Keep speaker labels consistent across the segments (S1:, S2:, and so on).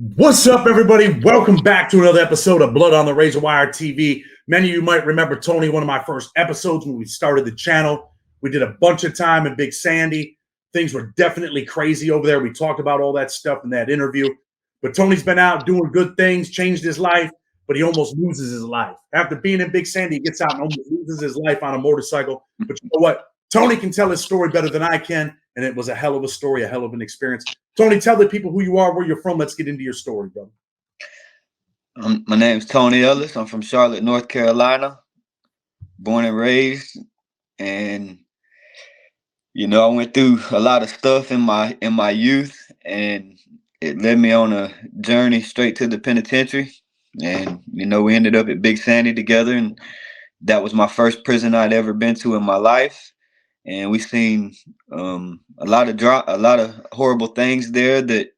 S1: What's up, everybody? Welcome back to another episode of Blood on the Razor Wire TV. Many of you might remember Tony, one of my first episodes when we started the channel. We did a bunch of time in Big Sandy. Things were definitely crazy over there. We talked about all that stuff in that interview. But Tony's been out doing good things, changed his life, but he almost loses his life. After being in Big Sandy, he gets out and almost loses his life on a motorcycle. But you know what? Tony can tell his story better than I can, and it was a hell of a story, a hell of an experience. Tony, tell the people who you are, where you're from. Let's get into your story, brother.
S2: My name's Tony Ellis. I'm from Charlotte, North Carolina, born and raised. And I went through a lot of stuff in my youth, and it led me on a journey straight to the penitentiary. And we ended up at Big Sandy together, and that was my first prison I'd ever been to in my life. And we seen a lot of horrible things there that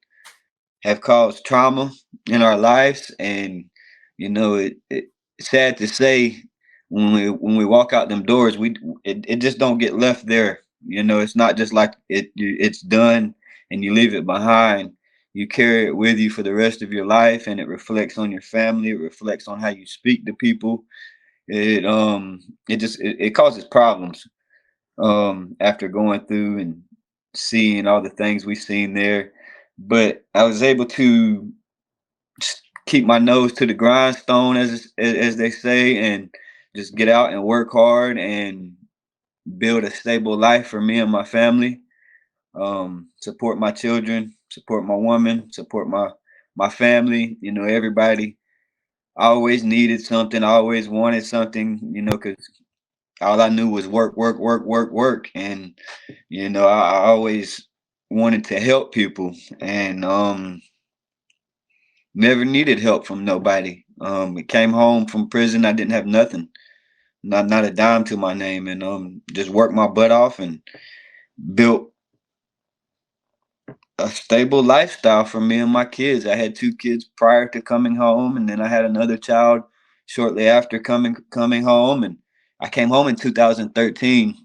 S2: have caused trauma in our lives. And it's sad to say, when we walk out them doors, it just don't get left there. It's not just like it's done and you leave it behind. You carry it with you for the rest of your life, and it reflects on your family. It reflects on how you speak to people. It causes problems after going through and seeing all the things we've seen there. But I was able to keep my nose to the grindstone, as they say, and just get out and work hard and build a stable life for me and my family. Support my children, support my woman, support my family. Everybody. I always needed something. I always wanted something. Because all I knew was work, work, work, work, work, and I always wanted to help people, and never needed help from nobody. I came home from prison. I didn't have nothing, not a dime to my name, and just worked my butt off and built a stable lifestyle for me and my kids. I had 2 kids prior to coming home, and then I had another child shortly after coming home. And I came home in 2013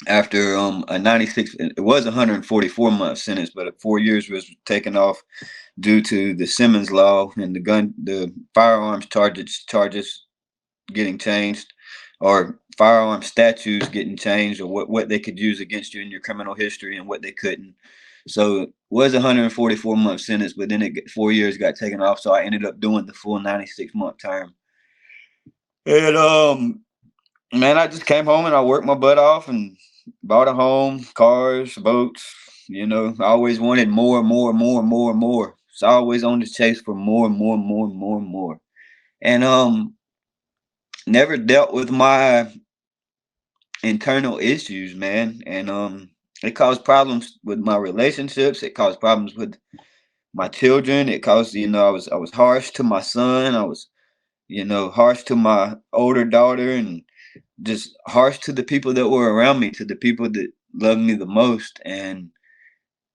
S2: after a 96. It was 144-month sentence, but 4 years was taken off due to the Simmons law and the firearms charges getting changed, or firearm statutes getting changed, or what they could use against you in your criminal history and what they couldn't. So it was 144-month sentence, but then 4 years got taken off. So I ended up doing the full 96-month term. And man, I just came home and I worked my butt off and bought a home, cars, boats. I always wanted more, more, more, more, more. So always on the chase for more, more, more, more, more. And never dealt with my internal issues, man. And it caused problems with my relationships. It caused problems with my children. It caused, I was harsh to my son. I was, harsh to my older daughter, and just harsh to the people that were around me, to the people that loved me the most. And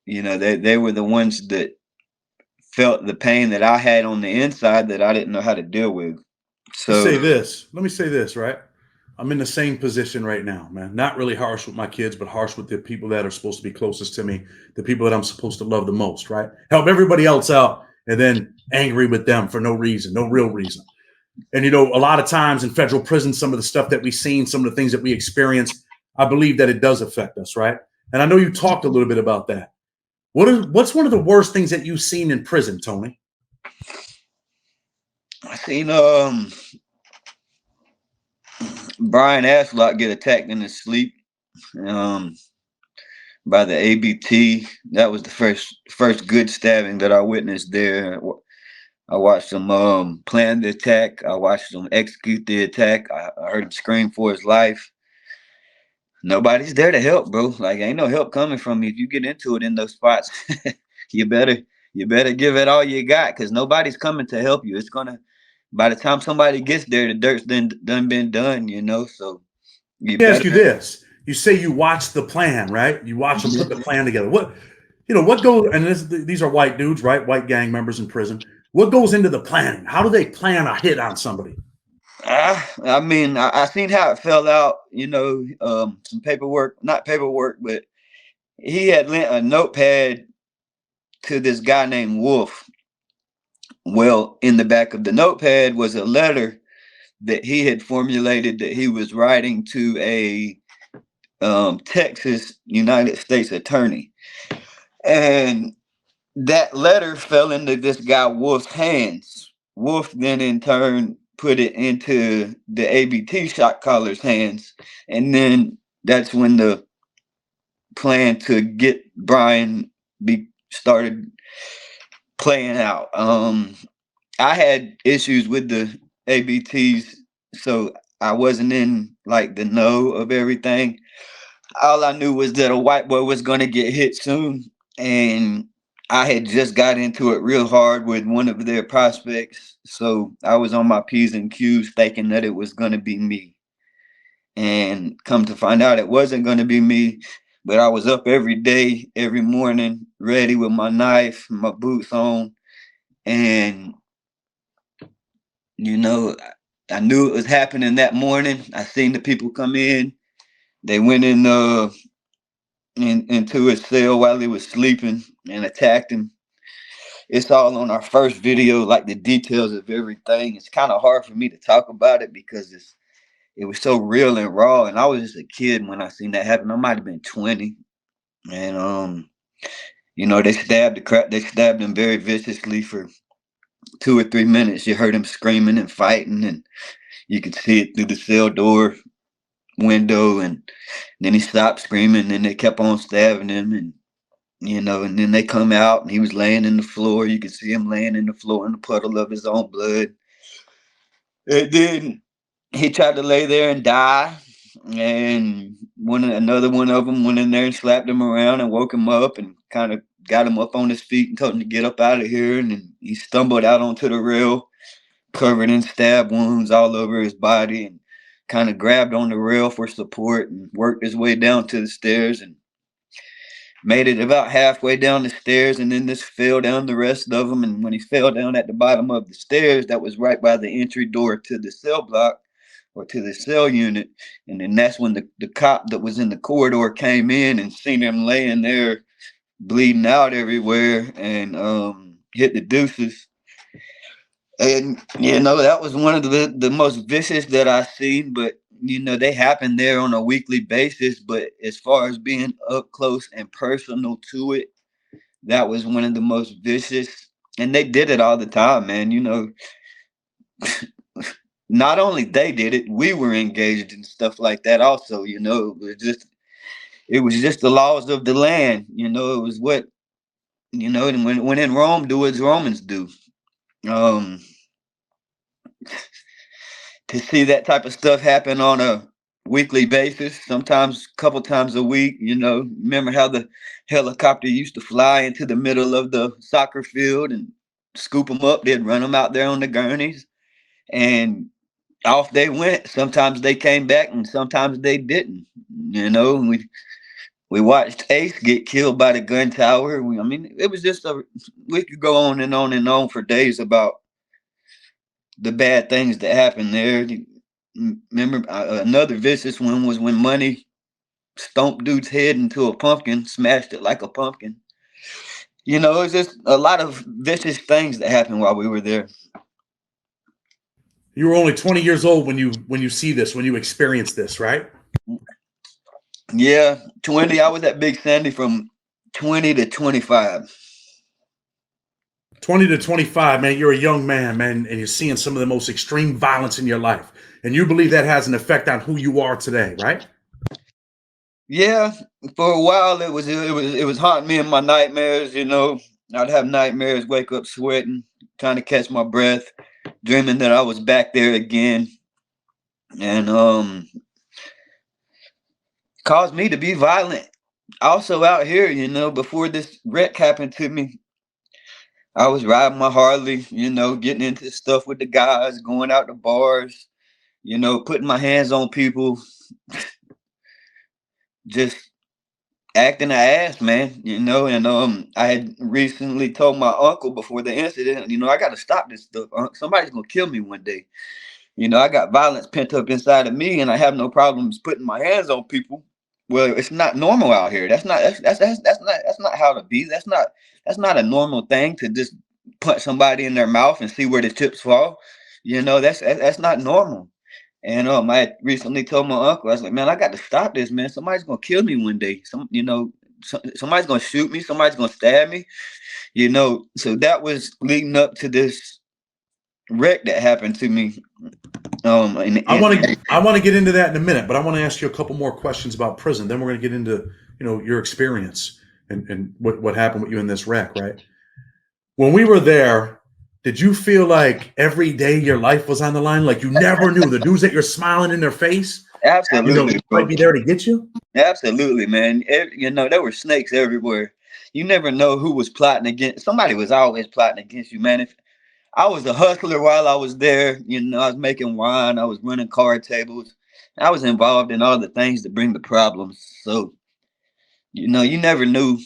S2: they were the ones that felt the pain that I had on the inside that I didn't know how to deal with. So
S1: Let me say this, right? I'm in the same position right now, man. Not really harsh with my kids, but harsh with the people that are supposed to be closest to me, the people that I'm supposed to love the most, right? Help everybody else out, and then angry with them for no reason, no real reason. And, a lot of times in federal prison, some of the stuff that we've seen, some of the things that we experience, I believe that it does affect us, right? And I know you talked a little bit about that. What's one of the worst things that you've seen in prison, Tony?
S2: I seen Brian Ashlock get attacked in his sleep by the ABT. That was the first good stabbing that I witnessed there. I watched him plan the attack. I watched him execute the attack. I heard him scream for his life. Nobody's there to help, bro. Like, ain't no help coming from you. If you get into it in those spots, you better give it all you got, because nobody's coming to help you. It's gonna, by the time somebody gets there, the dirt's done been done, So you
S1: Let me ask
S2: better.
S1: you this. You say you watch the plan, right? You watch them put the plan together. What goes, and these are white dudes, right? White gang members in prison. What goes into the planning? How do they plan a hit on somebody?
S2: I mean, I seen how it fell out, some paperwork, not paperwork, but he had lent a notepad to this guy named Wolf. Well, in the back of the notepad was a letter that he had formulated that he was writing to a Texas United States attorney. And that letter fell into this guy Wolf's hands. Wolf then in turn put it into the ABT shot caller's hands. And then that's when the plan to get Brian started playing out. I had issues with the ABTs, so I wasn't in like the know of everything. All I knew was that a white boy was going to get hit soon, and I had just got into it real hard with one of their prospects, so I was on my P's and Q's thinking that it was going to be me. And come to find out it wasn't going to be me, but I was up every day, every morning, ready with my knife, my boots on, and you know, I knew it was happening that morning. I seen the people come in. They went into his cell while he was sleeping and attacked him. It's all on our first video, like the details of everything. It's kind of hard for me to talk about it because it was so real and raw. And I was just a kid when I seen that happen. I might have been 20. And they stabbed him very viciously for 2 or 3 minutes. You heard him screaming and fighting, and you could see it through the cell door window, and then he stopped screaming, and they kept on stabbing him, and and then they come out, and he was laying in the floor. You could see him laying in the floor in a puddle of his own blood. And then he tried to lay there and die, and another one of them went in there and slapped him around and woke him up and kind of got him up on his feet and told him to get up out of here. And then he stumbled out onto the rail, covered in stab wounds all over his body, and kind of grabbed on the rail for support and worked his way down to the stairs and made it about halfway down the stairs, and then just fell down the rest of them. And when he fell down at the bottom of the stairs, that was right by the entry door to the cell block or to the cell unit. And then that's when the cop that was in the corridor came in and seen him laying there bleeding out everywhere and hit the deuces. And that was one of the most vicious that I've seen. But they happen there on a weekly basis. But as far as being up close and personal to it, that was one of the most vicious. And they did it all the time, man. Not only they did it, we were engaged in stuff like that also. It was just the laws of the land. It was what and when in Rome, do as Romans do. To see that type of stuff happen on a weekly basis, sometimes a couple times a week. Remember how the helicopter used to fly into the middle of the soccer field and scoop them up? They'd run them out there on the gurneys, and off they went. Sometimes they came back, and sometimes they didn't. We watched Ace get killed by the gun tower. It was just we could go on and on and on for days about the bad things that happened there. Remember, another vicious one was when Money stomped dude's head into a pumpkin, smashed it like a pumpkin. It's just a lot of vicious things that happened while we were there.
S1: You were only 20 years old when you see this, when you experience this, right?
S2: Yeah, 20. I was at Big Sandy from 20 to 25.
S1: 20 to 25, man, you're a young man, man, and you're seeing some of the most extreme violence in your life. And you believe that has an effect on who you are today, right?
S2: Yeah, for a while it was haunting me in my nightmares. I'd have nightmares, wake up sweating, trying to catch my breath, dreaming that I was back there again, and caused me to be violent. Also out here, before this wreck happened to me, I was riding my Harley, getting into stuff with the guys, going out to bars, putting my hands on people, just acting an ass, man, and I had recently told my uncle before the incident, I got to stop this stuff. Somebody's going to kill me one day. I got violence pent up inside of me, and I have no problems putting my hands on people. Well, it's not normal out here. That's not how to be. That's not a normal thing to just punch somebody in their mouth and see where the chips fall. You know, that's not normal. And I had recently told my uncle, I was like, man, I got to stop this, man. Somebody's gonna kill me one day. Somebody's gonna shoot me. Somebody's gonna stab me. You know, so that was leading up to this wreck that happened to me.
S1: I want to get into that in a minute, but I want to ask you a couple more questions about prison. Then we're going to get into your experience and what happened with you in this wreck, right? When we were there, did you feel like every day your life was on the line? Like you never knew the dudes that you're smiling in their face?
S2: Absolutely,
S1: might be there to get you?
S2: Absolutely, man. There were snakes everywhere. You never know who was plotting against. Somebody was always plotting against you, man. If I was a hustler while I was there, I was making wine, I was running card tables. I was involved in all the things that bring the problems. So, you never knew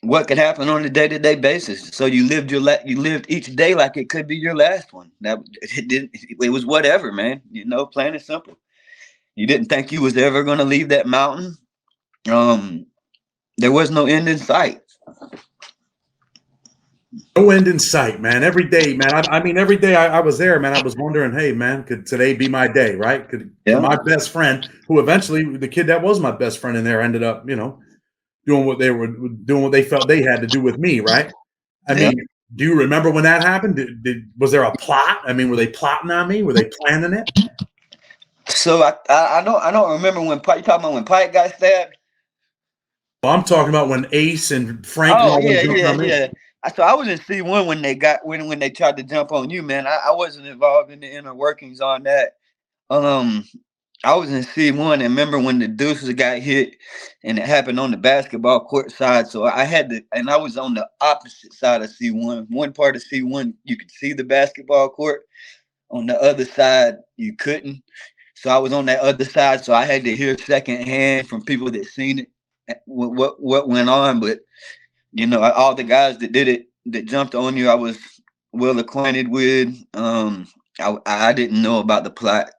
S2: what could happen on a day-to-day basis. So you lived you lived each day like it could be your last one. It was whatever, man. Plain and simple. You didn't think you was ever going to leave that mountain. There was no end in sight.
S1: No end in sight, man. Every day, man. I mean, every day I was there, man. I was wondering, hey, man, could today be my day, right? Could my best friend, who eventually, the kid that was my best friend in there, ended up, doing what they felt they had to do with me, right? I mean, do you remember when that happened? Was there a plot? I mean, were they plotting on me? Were they planning it?
S2: So I don't remember when Pike. You talking about when Pike got stabbed?
S1: Well, I'm talking about when Ace and Frank.
S2: Oh yeah. So I was in C1 when they tried to jump on you, man. I wasn't involved in the inner workings on that. I was in C1 and remember when the deuces got hit and it happened on the basketball court side. So I was on the opposite side of C1. One part of C1, you could see the basketball court. On the other side, you couldn't. So I was on that other side. So I had to hear secondhand from people that seen it, what went on. But, all the guys that did it, that jumped on you, I was well acquainted with. I didn't know about the plot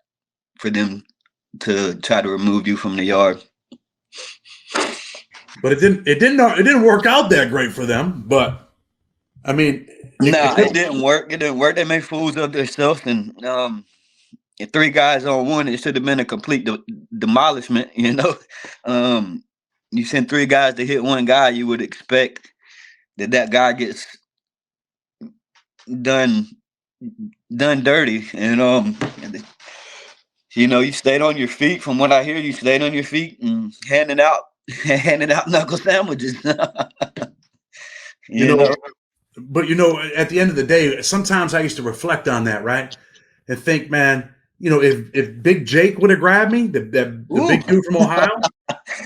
S2: for them to try to remove you from the yard.
S1: But it didn't work out that great for them. But I mean,
S2: it didn't work. It didn't work. They made fools of themselves, and three guys on one, it should have been a complete demolishment. You send three guys to hit one guy, you would expect that guy gets done dirty, and you stayed on your feet. From what I hear, you stayed on your feet and handing out knuckle sandwiches. you know.
S1: But at the end of the day, sometimes I used to reflect on that, right, and think, man, if Big Jake would have grabbed me, the big dude from Ohio,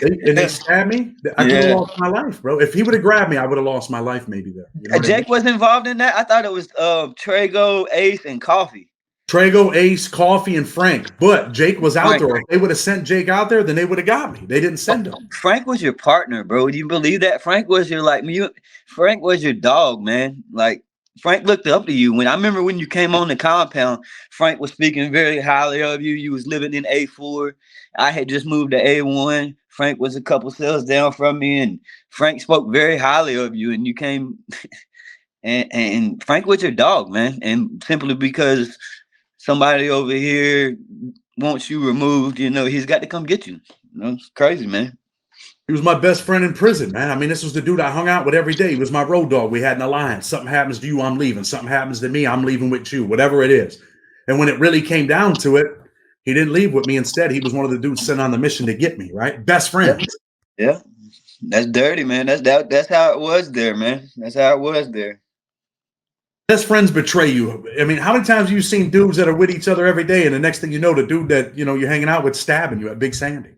S1: and they stabbed me, I could have lost my life, bro. If he would have grabbed me, I would have lost my life maybe there.
S2: Jake was involved in that? I thought it was Trago, Ace, and Coffee.
S1: Trago, Ace, Coffee, and Frank. But Jake was out there. If they would have sent Jake out there, then they would have got me. They didn't send him.
S2: Frank was your partner, bro. Do you believe that? Frank was Frank was your dog, man. Like, Frank looked up to you. I remember when you came on the compound, Frank was speaking very highly of you. You was living in A4. I had just moved to A1. Frank was a couple cells down from me, and Frank spoke very highly of you. And you came, and Frank was your dog, man. And simply because somebody over here wants you removed, he's got to come get you. It's crazy, man.
S1: He was my best friend in prison, man. I mean, this was the dude I hung out with every day. He was my road dog. We had an alliance. Something happens to you, I'm leaving. Something happens to me, I'm leaving with you, whatever it is. And when it really came down to it, he didn't leave with me. Instead, he was one of the dudes sent on the mission to get me, right? Best friends.
S2: Yeah. That's dirty, man. That's how it was there, man. That's how it was there.
S1: Best friends betray you. I mean, how many times have you seen dudes that are with each other every day, and the next thing you know, the dude that you're hanging out with stabbing you at Big Sandy?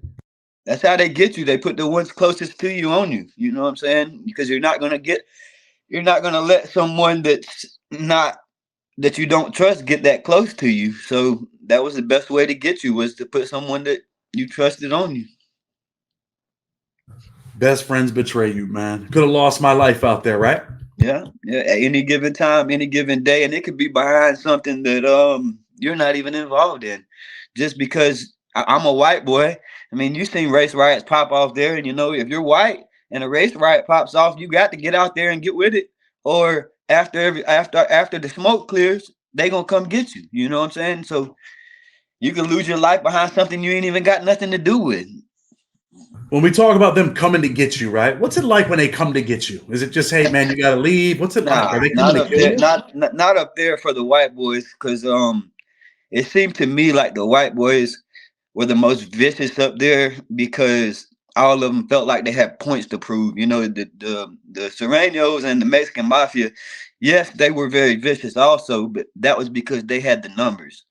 S2: That's how they get you. They put the ones closest to you on you. You know what I'm saying? Because you're not gonna let someone that you don't trust get that close to you. So that was the best way to get you, was to put someone that you trusted on you.
S1: Best friends betray you, man. Could have lost my life out there, right?
S2: Yeah. At any given time, any given day, and it could be behind something that you're not even involved in, just because I'm a white boy. I mean, you've seen race riots pop off there, and if you're white and a race riot pops off, you got to get out there and get with it, or after the smoke clears, they gonna come get you. You know what I'm saying? So you can lose your life behind something you ain't even got nothing to do with.
S1: When we talk about them coming to get you, right? What's it like when they come to get you? Is it just, hey man, you got to leave? What's it like? Are they coming
S2: Not
S1: to
S2: up
S1: kill
S2: there,
S1: you?
S2: not up there for the white boys, because it seemed to me like the white boys were the most vicious up there because all of them felt like they had points to prove. You know, the Serranos and the Mexican mafia, yes, they were very vicious also, but that was because they had the numbers.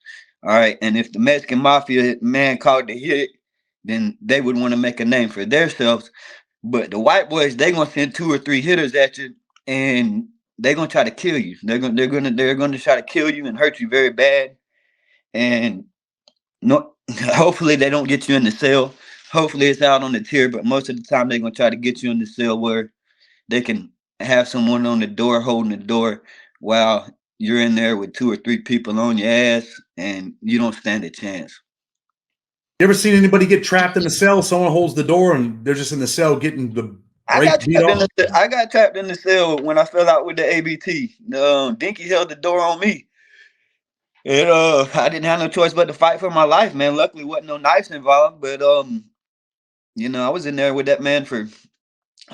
S2: All right, and if the Mexican mafia man called the hit, then they would want to make a name for themselves. But the white boys, they gonna send 2 or 3 hitters at you, and they're gonna try to kill you. They're gonna try to kill you and hurt you very bad. And no, hopefully they don't get you in the cell. Hopefully it's out on the tier, but most of the time they're gonna try to get you in the cell where they can have someone on the door holding the door while you're in there with 2 or 3 people on your ass, and you don't stand a chance.
S1: You ever seen anybody get trapped in the cell? Someone holds the door and they're just in the cell getting the
S2: I
S1: brakes
S2: got
S1: beat
S2: trapped in
S1: off.
S2: I got trapped in the cell when I fell out with the ABT. Dinky held the door on me. And I didn't have no choice but to fight for my life, man. Luckily wasn't no knives involved, but I was in there with that man for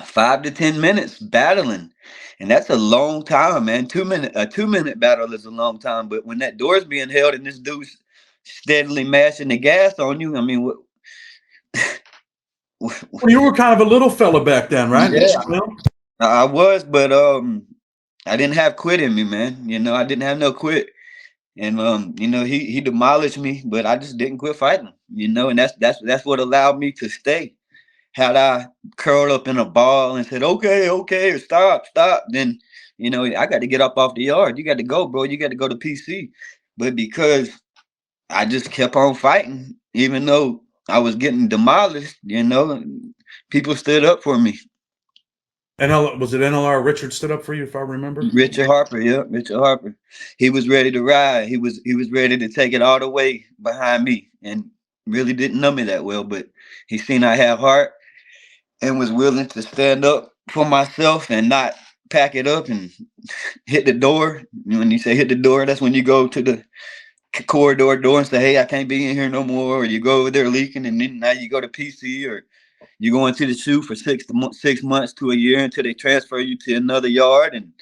S2: 5 to 10 minutes battling. And that's a long time, man. 2 minute battle is a long time. But when that door's being held and this dude's steadily mashing the gas on you, I mean,
S1: Well, you were kind of a little fella back then, right?
S2: yeah,
S1: You know?
S2: I was, but I didn't have quit in me, man. I didn't have no quit. And he demolished me, but I just didn't quit fighting. And that's what allowed me to stay. Had I curled up in a ball and said, okay, okay, or stop, then, I got to get up off the yard. You got to go, bro. You got to go to PC. But because I just kept on fighting, even though I was getting demolished, people stood up for me.
S1: Was it NLR Richard stood up for you, if I remember?
S2: Richard Harper, yeah, Richard Harper. He was ready to ride. He was ready to take it all the way behind me, and really didn't know me that well, but he seen I have heart and was willing to stand up for myself and not pack it up and hit the door. When you say hit the door, that's when you go to the corridor door and say, hey, I can't be in here no more. Or you go over there leaking, and then now you go to PC, or you go into the shoe for 6 months to a year until they transfer you to another yard. And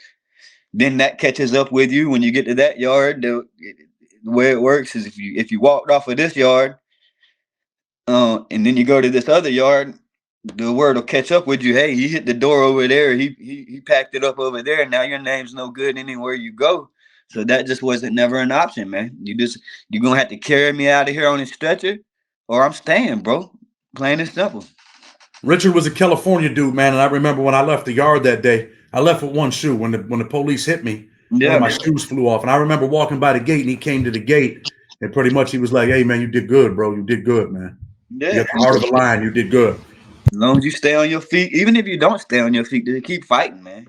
S2: then that catches up with you when you get to that yard. The way it works is if you walked off of this yard, and then you go to this other yard, the word will catch up with you. Hey, he hit the door over there. He packed it up over there. And now your name's no good anywhere you go. So that just wasn't never an option, man. You're gonna have to carry me out of here on a stretcher, or I'm staying, bro. Plain and simple.
S1: Richard was a California dude, man, and I remember when I left the yard that day, I left with one shoe. When the police hit me, one
S2: Yeah,
S1: of my shoes flew off, and I remember walking by the gate, and he came to the gate, and pretty much he was like, "Hey, man, you did good, bro. You did good, man. You
S2: yeah.
S1: got the heart of a lion. You did good."
S2: As long as you stay on your feet, even if you don't stay on your feet, just keep fighting, man.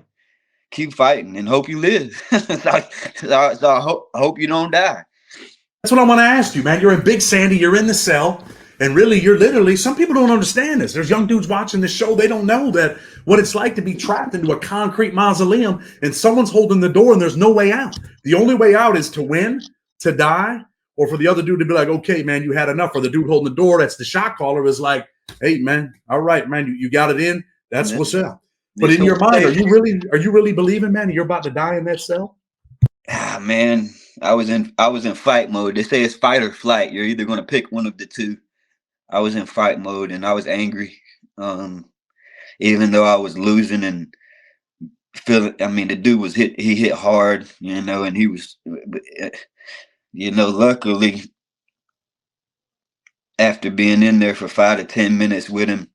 S2: Keep fighting and hope you live. So I hope you don't die.
S1: That's what I want to ask you, man. You're in Big Sandy. You're in the cell. And really, you're literally, some people don't understand this. There's young dudes watching this show. They don't know that what it's like to be trapped into a concrete mausoleum and someone's holding the door and there's no way out. The only way out is to win, to die, or for the other dude to be like, okay, man, you had enough. Or the dude holding the door, that's the shot caller, is like, hey, man, all right, man, you got it in. That's what's up. But in your mind, are you really believing, man, you're about to die in that cell?
S2: Man, I was in fight mode. They say it's fight or flight. You're either gonna pick one of the two. I was in fight mode and I was angry. Even though I was losing and feeling, I mean, the dude he hit hard, and he was, luckily after being in there for 5 to 10 minutes with him,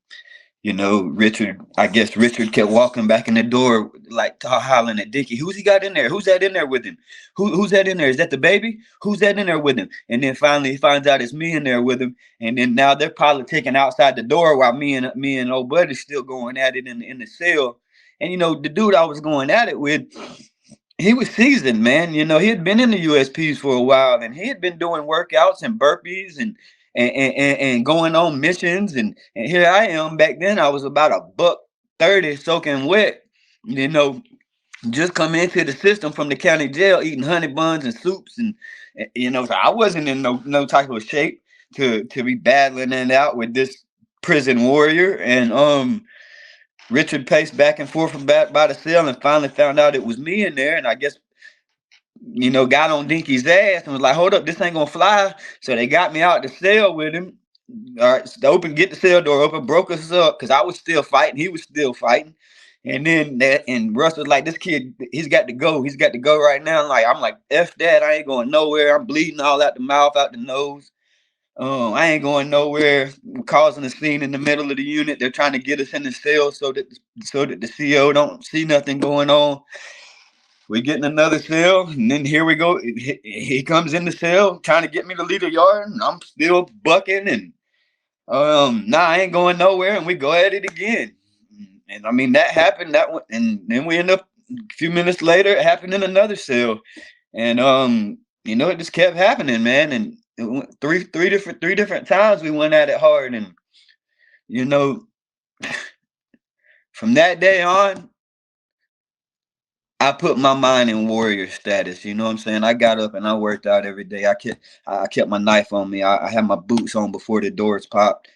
S2: I guess Richard kept walking back in the door, like hollering at Dickie. Who's he got in there? Who's that in there with him? Who's that in there? Is that the baby? Who's that in there with him? And then finally he finds out it's me in there with him. And then now they're politicking outside the door while me and old buddy still going at it in the cell. And the dude I was going at it with, he was seasoned, man. He had been in the USPs for a while, and he had been doing workouts and burpees and going on missions. And here I am. Back then, I was about $130 soaking wet, just come into the system from the county jail eating honey buns and soups, and so I wasn't in no type of shape to be battling it out with this prison warrior. And Richard paced back and forth by the cell and finally found out it was me in there, and I guess got on Dinky's ass and was like, hold up, this ain't gonna fly. So they got me out the cell with him. All right, so get the cell door open, broke us up because I was still fighting, he was still fighting. And then Russ was like, this kid, he's got to go right now. I'm like, F that, I ain't going nowhere. I'm bleeding all out the mouth, out the nose. I ain't going nowhere. We're causing a scene in the middle of the unit. They're trying to get us in the cell so that the CO don't see nothing going on. We get in another cell, and then here we go. He comes in the cell trying to get me to leave the yard, and I'm still bucking, and I ain't going nowhere, and we go at it again. And I mean, that happened, and then we end up a few minutes later, it happened in another cell. And it just kept happening, man. And it went three different times we went at it hard. And from that day on, I put my mind in warrior status. You know what I'm saying? I got up and I worked out every day. I kept my knife on me. I had my boots on before the doors popped.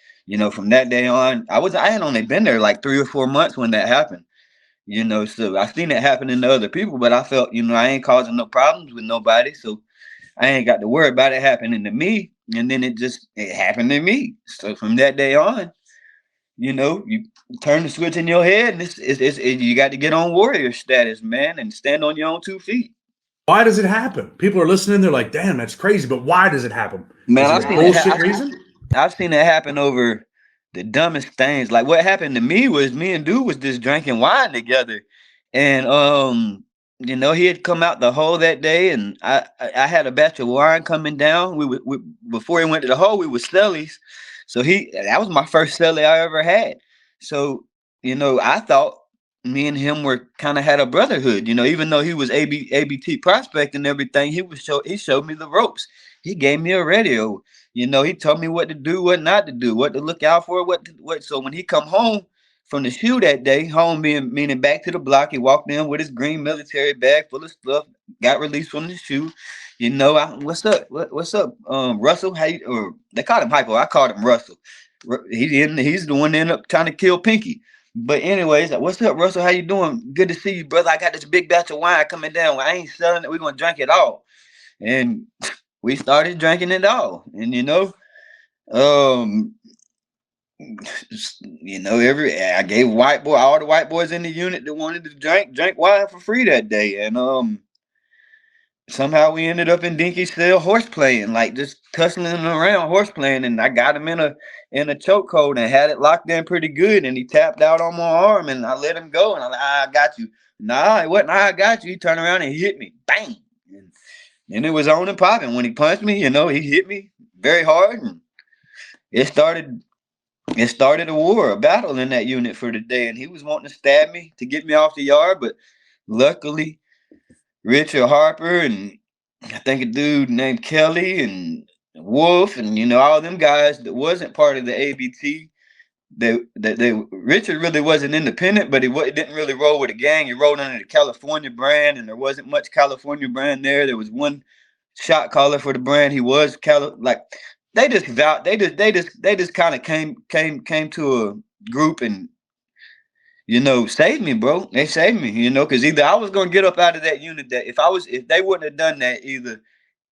S2: From that day on, I had only been there like 3 or 4 months when that happened. So I seen it happening to other people, but I felt, I ain't causing no problems with nobody. So I ain't got to worry about it happening to me. And then it happened to me. So from that day on, you turn the switch in your head, and you got to get on warrior status, man, and stand on your own 2 feet.
S1: Why does it happen? People are listening. They're like, damn, that's crazy. But why does it happen?
S2: Man,
S1: Is there a bullshit reason?
S2: I've seen it happen over the dumbest things. Like what happened to me was me and dude was just drinking wine together. And he had come out the hole that day, and I had a batch of wine coming down. We before he went to the hole, we were cellies. So that was my first cellie I ever had. So, I thought me and him were kind of had a brotherhood, even though he was ABT prospect and everything, he showed me the ropes. He gave me a radio. He told me what to do, what not to do, what to look out for, what. So when he come home from the shoe that day, home meaning back to the block, he walked in with his green military bag full of stuff, got released from the shoe. What's up? What's up, Russell? Or they called him Hypo. I called him Russell. He's the one that ended up trying to kill Pinky. But anyways, what's up, Russell? How you doing? Good to see you, brother. I got this big batch of wine coming down. I ain't selling it. We're gonna drink it all. And we started drinking it all. And I gave all the white boys in the unit that wanted to drink wine for free that day. And somehow we ended up in Dinky's cell horse playing, like just tussling around horse playing, and I got him in a chokehold and had it locked in pretty good, and he tapped out on my arm, and I let him go, and I'm like, I got you. Nah, it wasn't I got you. He turned around and he hit me. Bang. And it was on and popping. When he punched me, he hit me very hard, and it started a war, a battle in that unit for the day, and he was wanting to stab me to get me off the yard, but luckily Richard Harper and I think a dude named Kelly and Wolf and all them guys that wasn't part of the ABT. Richard really wasn't independent, but he didn't really roll with a gang. He rolled under the California brand, and there wasn't much California brand there. There was one shot caller for the brand. He was they just kind of came to a group and saved me, bro. They saved me, because either I was gonna get up out of that unit that if they wouldn't have done that, either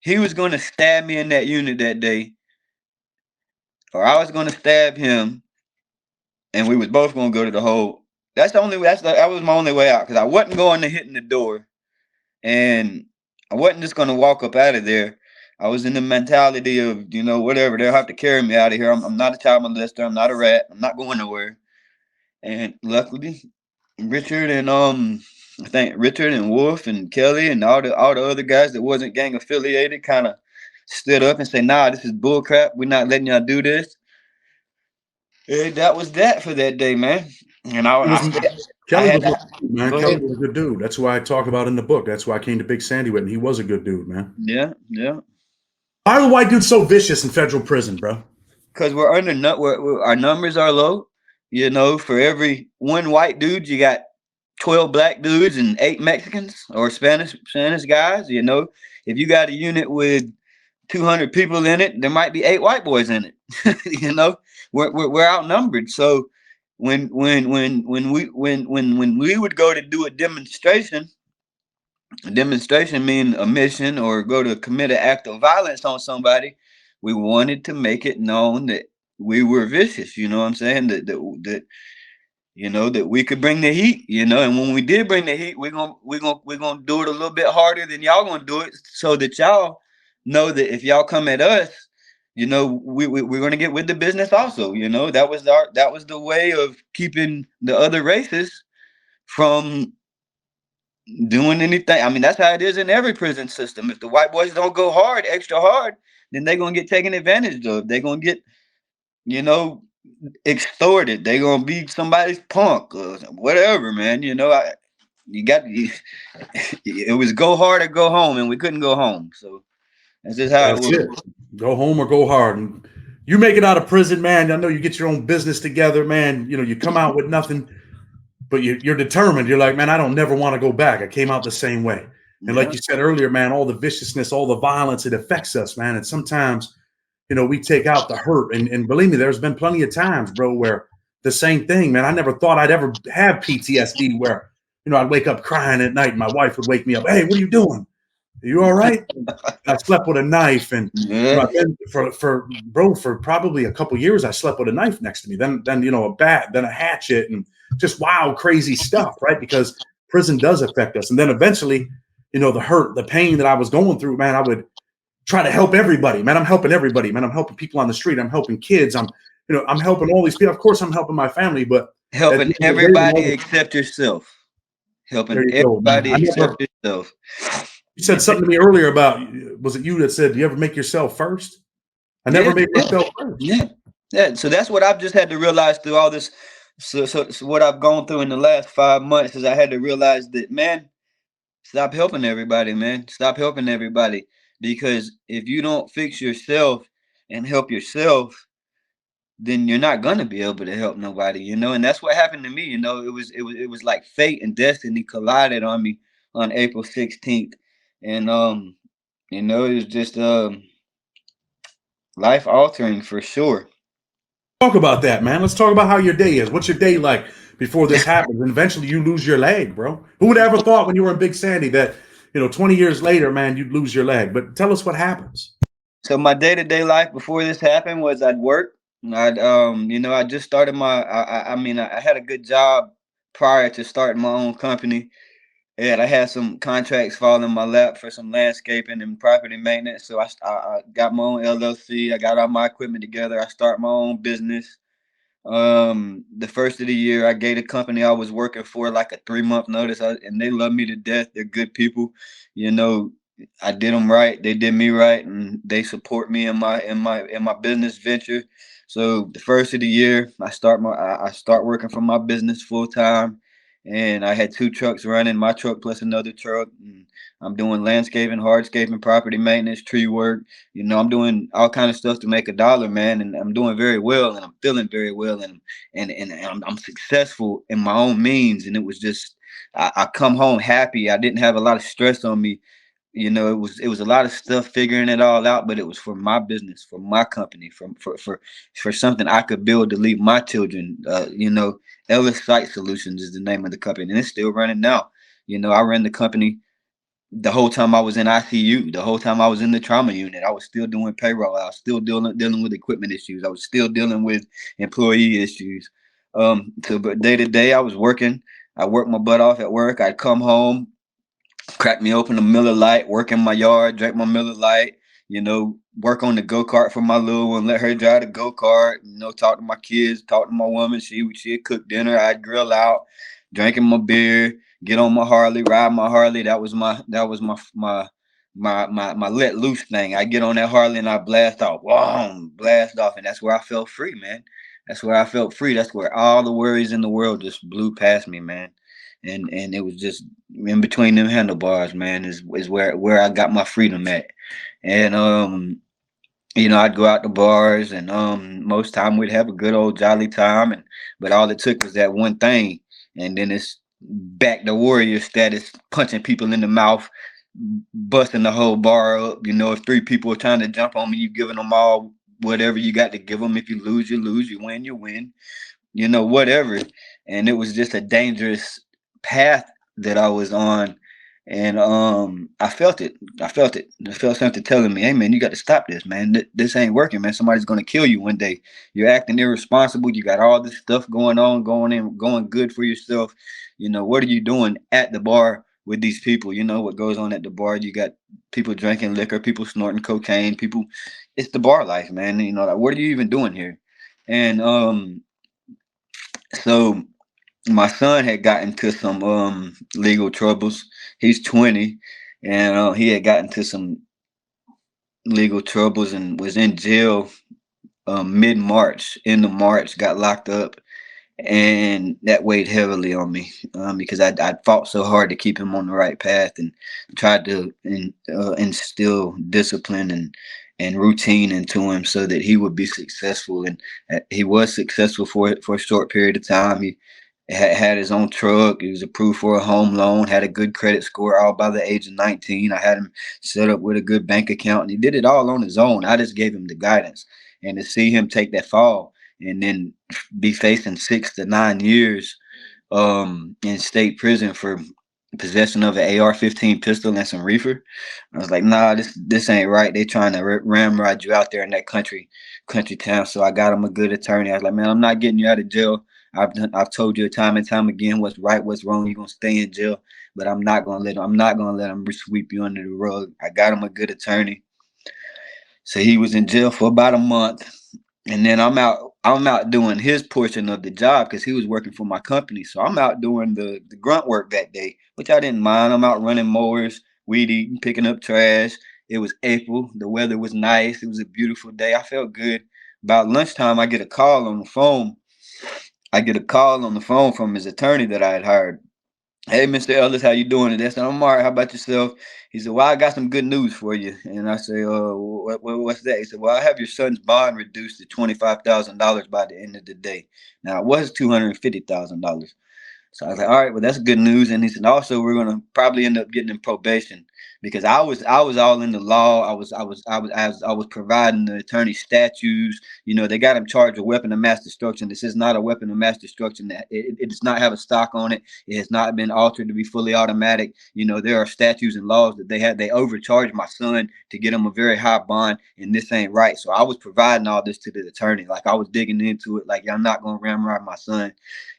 S2: he was gonna stab me in that unit that day, or I was gonna stab him, and we was both gonna go to the hole. That was my only way out, because I wasn't going to hitting the door, and I wasn't just gonna walk up out of there. I was in the mentality of, whatever, they'll have to carry me out of here. I'm not a child molester. I'm not a rat. I'm not going nowhere. And luckily, Richard and I think Richard and Wolf and Kelly and all the other guys that wasn't gang affiliated kind of stood up and say, nah, this is bull crap. We're not letting y'all do this. And that was that for that day, man. And
S1: Kelly was a good dude. That's why I talk about in the book. That's why I came to Big Sandy with him. He was a good dude, man.
S2: Yeah.
S1: Why are the white dudes so vicious in federal prison, bro?
S2: Because our numbers are low. For every one white dude, you got 12 black dudes and 8 Mexicans or Spanish guys. You know, if you got a unit with 200 people in it, there might be 8 white boys in it. You know, we're outnumbered. So when we would go to do a demonstration mean a mission or go to commit an act of violence on somebody, we wanted to make it known that we were vicious. You know what I'm saying? That you know, that we could bring the heat, you know, and when we did bring the heat, we're gonna do it a little bit harder than y'all gonna do it, so that y'all know that if y'all come at us, you know, we're gonna get with the business also. You know, that was the way of keeping the other races from doing anything. I mean, that's how it is in every prison system. If the white boys don't go hard, extra hard, then they're gonna get taken advantage of. They're gonna get, you know, extorted. They gonna be somebody's punk or whatever, man. You know, it was go hard or go home, and we couldn't go home. So that's just how it
S1: That's
S2: was.
S1: it. Go home or go hard. And you make it out of prison, man. I know you get your own business together, man. You know, you come out with nothing, but you're determined. You're like, man, I don't never want to go back. I came out the same way. And like you said earlier, man, all the viciousness, all the violence, it affects us, man. And sometimes, you know, we take out the hurt. And believe me, there's been plenty of times, bro, where the same thing, man. I never thought I'd ever have PTSD where, you know, I'd wake up crying at night and my wife would wake me up. Hey, what are you doing? Are you all right? I slept with a knife, and you know, for probably a couple years, I slept with a knife next to me. Then you know, a bat, then a hatchet, and just wild, crazy stuff, right? Because prison does affect us. And then eventually, you know, the hurt, the pain that I was going through, man, I would try to help everybody. Man, I'm helping everybody. Man, I'm helping people on the street. I'm helping kids. I'm helping all these people. Of course, I'm helping my family, but
S2: Helping everybody except yourself. Helping everybody except yourself.
S1: You said something to me earlier about, was it you that said, do you ever make yourself first? I never made myself first.
S2: Yeah. So that's what I've just had to realize through all this. So what I've gone through in the last 5 months is I had to realize that, man, stop helping everybody, man. Stop helping everybody. Because if you don't fix yourself and help yourself, then you're not gonna be able to help nobody, you know. And that's what happened to me, you know. It was like fate and destiny collided on me on April 16th. And you know, it was just life altering for sure.
S1: Talk about that, man. Let's talk about how your day is. What's your day like before this happens? And eventually you lose your leg, bro. Who would ever thought when you were in Big Sandy that, you know, 20 years later, man, you'd lose your leg? But tell us what happens.
S2: So my day-to-day life before this happened was I'd work. I'd you know, I just started I mean, I had a good job prior to starting my own company. And I had some contracts fall in my lap for some landscaping and property maintenance. So I got my own LLC. I got all my equipment together. I start my own business. The first of the year, I gave the company I was working for like a 3-month notice, and they love me to death. They're good people, you know. I did them right. They did me right, and they support me in my business venture. So the first of the year, I start working for my business full time, and I had 2 trucks running, my truck plus another truck. And I'm doing landscaping, hardscaping, property maintenance, tree work. You know, I'm doing all kind of stuff to make a dollar, man, and I'm doing very well, and I'm feeling very well, and I'm successful in my own means. And it was just I come home happy. I didn't have a lot of stress on me. You know, it was a lot of stuff figuring it all out, but it was for my business, for my company, for something I could build to leave my children. You know, Ellis Site Solutions is the name of the company, and it's still running now. You know, I ran the company the whole time I was in ICU, the whole time I was in the trauma unit. I was still doing payroll. I was still dealing with equipment issues. I was still dealing with employee issues. But day to day, I was working. I worked my butt off at work. I'd come home, crack me open a Miller Lite, work in my yard, drink my Miller Lite, you know, work on the go-kart for my little one, let her drive the go-kart, you know, talk to my kids, talk to my woman. She'd cook dinner, I'd grill out, drinking my beer, get on my Harley, ride my Harley. That was my let loose thing. I get on that Harley and I blast off, blast off, and that's where I felt free, man. That's where I felt free. That's where all the worries in the world just blew past me, man. And it was just in between them handlebars, man, is where I got my freedom at. And you know, I'd go out to bars, and most time we'd have a good old jolly time, but all it took was that one thing, and then it's back to warrior status, punching people in the mouth, busting the whole bar up. You know, if 3 people are trying to jump on me, you giving them all whatever you got to give them. If you lose, you lose. You win, you win. You know, whatever. And it was just a dangerous path that I was on. And I felt it. I felt it. I felt something telling me, hey man, you got to stop this, man. This ain't working, man. Somebody's gonna kill you one day. You're acting irresponsible. You got all this stuff going on, going good for yourself. You know, what are you doing at the bar with these people? You know what goes on at the bar. You got people drinking liquor, people snorting cocaine, people. It's the bar life, man. You know, like, what are you even doing here? And so my son had gotten into some legal troubles. He's 20, and he had gotten into some legal troubles and was in jail mid-March. End of March, got locked up, and that weighed heavily on me because I fought so hard to keep him on the right path and tried to instill discipline and routine into him so that he would be successful. And he was successful for a short period of time. He had his own truck. He was approved for a home loan, had a good credit score all by the age of 19. I had him set up with a good bank account, and he did it all on his own. I just gave him the guidance. And to see him take that fall and then be facing 6 to 9 years in state prison for possession of an AR-15 pistol and some reefer, I was like, nah, this ain't right. They trying to ramrod you out there in that country town. So I got him a good attorney. I was like, man, I'm not getting you out of jail. I've told you time and time again what's right, what's wrong. You're gonna stay in jail, but I'm not gonna let him sweep you under the rug. I got him a good attorney. So he was in jail for about a month. And then I'm out doing his portion of the job because he was working for my company. So I'm out doing the grunt work that day, which I didn't mind. I'm out running mowers, weed eating, picking up trash. It was April. The weather was nice. It was a beautiful day. I felt good. About lunchtime, I get a call on the phone. From his attorney that I had hired. Hey, Mr. Ellis, how you doing today? I said, I'm all right. How about yourself? He said, well, I got some good news for you. And I say, what's that? He said, well, I have your son's bond reduced to $25,000 by the end of the day. Now, it was $250,000. So I was like, all right, well, that's good news. And he said, also, we're gonna probably end up getting in probation because I was all in the law. I was providing the attorney statutes. You know, they got him charged with weapon of mass destruction. This is not a weapon of mass destruction. It does not have a stock on it. It has not been altered to be fully automatic. You know, there are statutes and laws that they overcharged my son to get him a very high bond, and this ain't right. So I was providing all this to the attorney. Like I was digging into it. Like, I'm not gonna ramrod my son.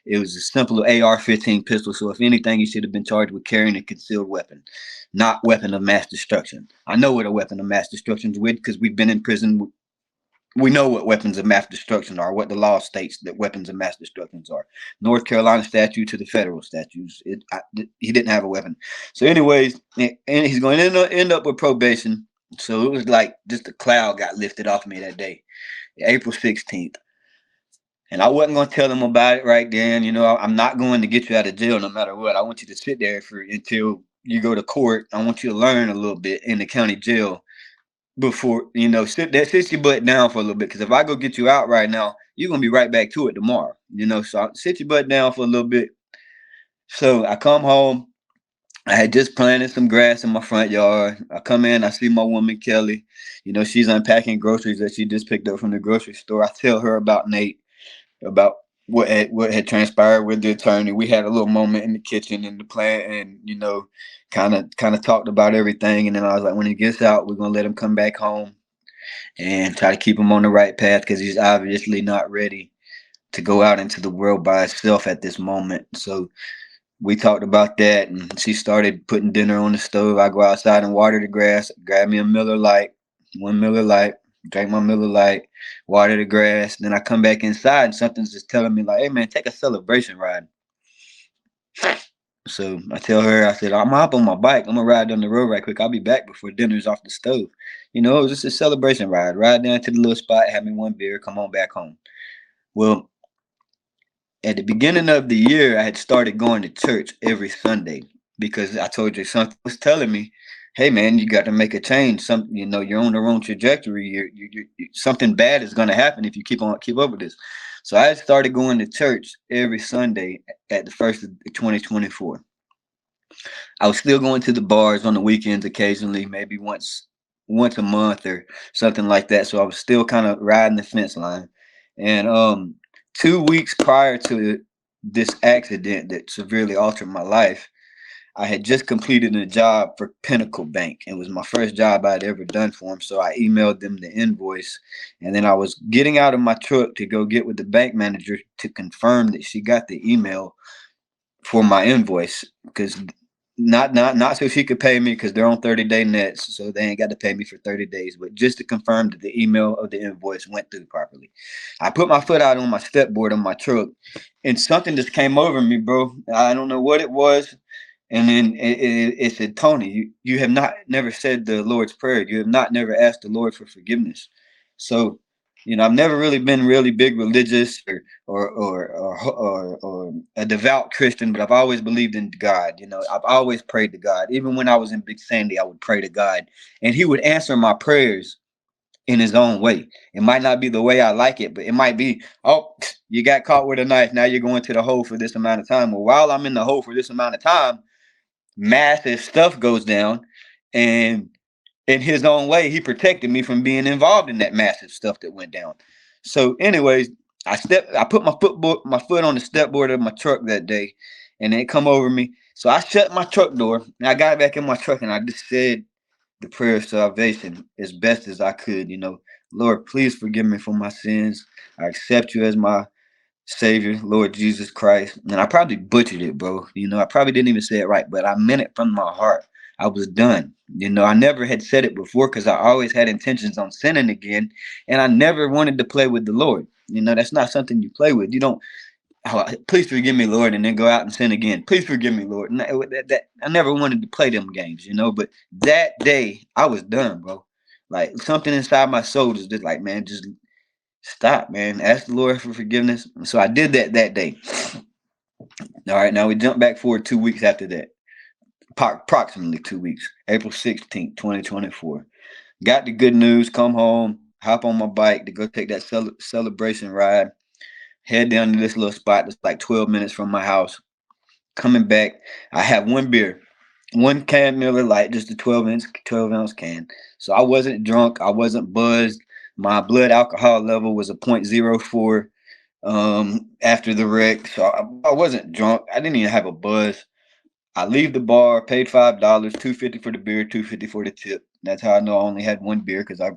S2: It was a simple AR-15 pistol. So if anything, he should have been charged with carrying a concealed weapon, not weapon of mass destruction. I know what a weapon of mass destruction is with because we've been in prison. We know what weapons of mass destruction are, what the law states that weapons of mass destruction are. North Carolina statute to the federal statutes. He didn't have a weapon. So anyways, and he's going to end up with probation. So it was like just a cloud got lifted off me that day, April 16th. And I wasn't going to tell him about it right then. You know, I'm not going to get you out of jail no matter what. I want you to sit there until you go to court. I want you to learn a little bit in the county jail before, you know, sit your butt down for a little bit. Because if I go get you out right now, you're going to be right back to it tomorrow. You know, so sit your butt down for a little bit. So I come home. I had just planted some grass in my front yard. I come in, I see my woman, Kelly. You know, she's unpacking groceries that she just picked up from the grocery store. I tell her about Nate, about what had transpired with the attorney. We had a little moment in the kitchen in the plant, and you know, kind of talked about everything. And then I was like, when he gets out, we're gonna let him come back home and try to keep him on the right path because he's obviously not ready to go out into the world by himself at this moment. So we talked about that, and she started putting dinner on the stove. I go outside and water the grass, grab me a Miller Lite, 1 Miller Lite, drink my Miller Lite, water the grass. Then I come back inside, and something's just telling me like, "Hey man, take a celebration ride." So I tell her, I said, "I'm gonna hop on my bike. I'm gonna ride down the road right quick. I'll be back before dinner's off the stove." You know, it was just a celebration ride. Ride down to the little spot, have me one beer, come on back home. Well, at the beginning of the year, I had started going to church every Sunday because I told you something was telling me hey man, you got to make a change. You're on the wrong trajectory. Something bad is going to happen if you keep up with this. So I started going to church every Sunday at the first of 2024. I was still going to the bars on the weekends occasionally, maybe once a month or something like that. So I was still kind of riding the fence line. And 2 weeks prior to this accident that severely altered my life, I had just completed a job for Pinnacle Bank. It was my first job I'd ever done for them. So I emailed them the invoice. And then I was getting out of my truck to go get with the bank manager to confirm that she got the email for my invoice, because not so she could pay me, because they're on 30-day nets, so they ain't got to pay me for 30 days, but just to confirm that the email of the invoice went through properly. I put my foot out on my step board on my truck, and something just came over me, bro. I don't know what it was. And then it said, Tony, you have not never said the Lord's Prayer. You have not never asked the Lord for forgiveness. So, I've never really been really big religious or a devout Christian, but I've always believed in God. I've always prayed to God. Even when I was in Big Sandy, I would pray to God, and He would answer my prayers in His own way. It might not be the way I like it, but it might be, oh, you got caught with a knife. Now you're going to the hole for this amount of time. Well, while I'm in the hole for this amount of time, massive stuff goes down, and in His own way, He protected me from being involved in that massive stuff that went down. So anyways, I put my foot on the step board of my truck that day, and it come over me. So I shut my truck door, and I got back in my truck, and I just said the prayer of salvation as best as I could. Lord, please forgive me for my sins. I accept You as my Savior, Lord Jesus Christ. And I probably butchered it, bro. I probably didn't even say it right, but I meant it from my heart. I was done. I never had said it before because I always had intentions on sinning again. And I never wanted to play with the Lord. That's not something you play with. You don't, oh, please forgive me, Lord, and then go out and sin again. Please forgive me, Lord. And I never wanted to play them games, but that day I was done, bro. Like something inside my soul was just like, man, just stop, man. Ask the Lord for forgiveness. So I did that day. All right, now we jump back forward 2 weeks after that. Approximately 2 weeks. April 16th, 2024. Got the good news, come home, hop on my bike to go take that celebration ride. Head down to this little spot that's like 12 minutes from my house. Coming back, I have one beer. One can Miller Lite, just a 12-ounce can. So I wasn't drunk. I wasn't buzzed. My blood alcohol level was a 0.04 after the wreck. So I wasn't drunk. I didn't even have a buzz. I leave the bar, paid $5, $2.50 for the beer, $2.50 for the tip. That's how I know I only had one beer, because I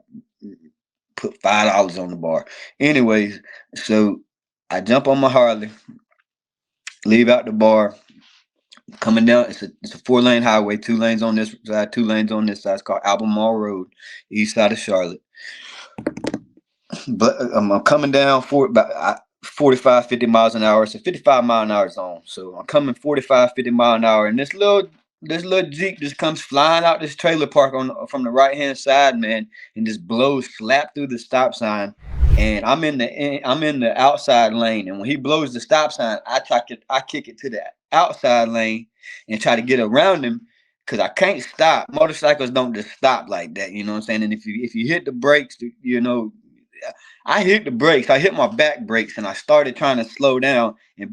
S2: put $5 on the bar. Anyways, so I jump on my Harley, leave out the bar. Coming down, it's a 4-lane highway, 2 lanes on this side, 2 lanes on this side. It's called Albemarle Road, east side of Charlotte. But I'm coming down for about 45, 50 miles an hour. It's a 55-mile-an-hour zone. So I'm coming 45, 50 mile an hour, and this little Jeep just comes flying out this trailer park from the right-hand side, man, and just blows slap through the stop sign. And I'm in the outside lane, and when he blows the stop sign, I kick it to the outside lane and try to get around him, because I can't stop. Motorcycles don't just stop like that, you know what I'm saying? And if you hit the brakes, I hit the brakes. I hit my back brakes, and I started trying to slow down and